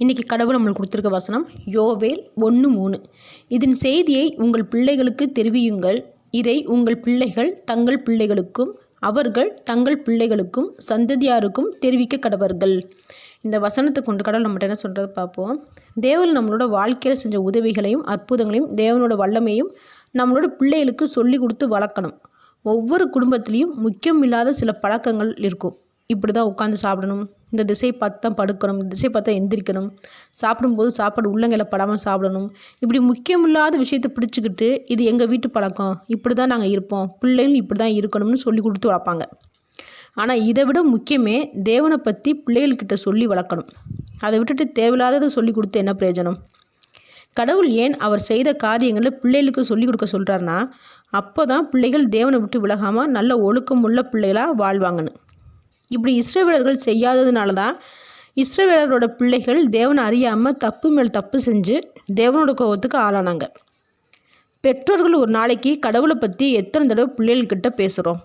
இன்றைக்கி கடவுள் நம்மளுக்கு கொடுத்துருக்க வசனம் யோவேல் 1:3. இதன் செய்தியை உங்கள் பிள்ளைகளுக்கு தெரிவியுங்கள். இதை உங்கள் பிள்ளைகள் தங்கள் பிள்ளைகளுக்கும் அவர்கள் தங்கள் பிள்ளைகளுக்கும் சந்ததியாருக்கும் தெரிவிக்க கடவர்கள். இந்த வசனத்தை கொண்டு கடவுள் நம்மகிட்ட என்ன சொல்கிறது பார்ப்போம். தேவன் நம்மளோட வாழ்க்கையில் செஞ்ச உதவிகளையும் அற்புதங்களையும் தேவனோட வல்லமையும் நம்மளோட பிள்ளைகளுக்கு சொல்லி கொடுத்து வளர்க்கணும். ஒவ்வொரு குடும்பத்துலேயும் முக்கியம் இல்லாத சில பழக்கங்கள் இருக்கும். இப்படி தான் உட்காந்து சாப்பிடணும், இந்த திசை பார்த்து தான் படுக்கணும், இந்த திசை பார்த்தா எந்திரிக்கணும், சாப்பிடும்போது சாப்பாடு உள்ளங்கையில் படாமல் சாப்பிடணும். இப்படி முக்கியமில்லாத விஷயத்தை பிடிச்சிக்கிட்டு இது எங்கள் வீட்டு பழக்கம், இப்படி தான் நாங்கள் இருப்போம், பிள்ளைகளும் இப்படி தான் இருக்கணும்னு சொல்லி கொடுத்து வளர்ப்பாங்க. ஆனால் இதை விட முக்கியமே தேவனை பற்றி பிள்ளைகள்கிட்ட சொல்லி வளர்க்கணும். அதை விட்டுட்டு தேவையில்லாததை சொல்லி கொடுத்து என்ன பிரயோஜனம்? கடவுள் ஏன் அவர் செய்த காரியங்களை பிள்ளைகளுக்கு சொல்லிக் கொடுக்க சொல்கிறாருன்னா, அப்போ தான் பிள்ளைகள் தேவனை விட்டு விலகாமல் நல்ல ஒழுக்கம் உள்ள பிள்ளைகளாக வாழ்வாங்கன்னு. இப்படி இஸ்ரவேலர்கள் செய்யாததுனால தான் இஸ்ரவேலரோட பிள்ளைகள் தேவனை அறியாமல் தப்பு மேல் தப்பு செஞ்சு தேவனோட கோபத்துக்கு ஆளானாங்க. பெற்றோர்கள் ஒரு நாளைக்கு கடவுளை பற்றி எத்தனை தடவை பிள்ளைகள்கிட்ட பேசுகிறோம்?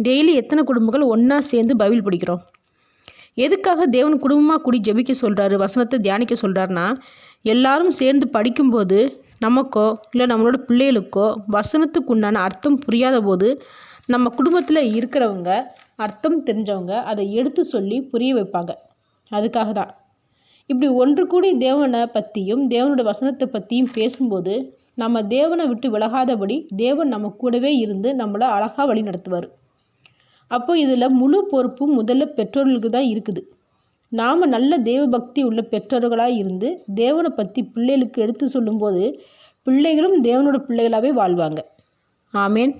டெய்லி எத்தனை குடும்பங்கள் ஒன்றா சேர்ந்து பைபிள் படிக்கிறோம்? எதுக்காக தேவன் குடும்பமாக கூடி ஜெபிக்க சொல்கிறாரு, வசனத்தை தியானிக்க சொல்கிறாருன்னா, எல்லாரும் சேர்ந்து படிக்கும்போது நமக்கோ இல்லை நம்மளோட பிள்ளைகளுக்கோ வசனத்துக்கு உண்டான அர்த்தம் புரியாத போது நம்ம குடும்பத்தில் இருக்கிறவங்க அர்த்தம் தெரிஞ்சவங்க அதை எடுத்து சொல்லி புரிய வைப்பாங்க. அதுக்காக தான் இப்படி ஒன்று கூடி தேவனை பற்றியும் தேவனோட வசனத்தை பற்றியும் பேசும்போது நம்ம தேவனை விட்டு விலகாதபடி தேவன் நம்ம கூடவே இருந்து நம்மளை அழகாக வழி நடத்துவார். அப்போ இதில் முழு பொறுப்பும் முதல்ல பெற்றோர்களுக்கு தான் இருக்குது. நாம் நல்ல தேவ பக்தி உள்ள பெற்றோர்களாக இருந்து தேவனை பற்றி பிள்ளைகளுக்கு எடுத்து சொல்லும்போது பிள்ளைகளும் தேவனோட பிள்ளைகளாகவே வாழ்வாங்க. ஆமேன்.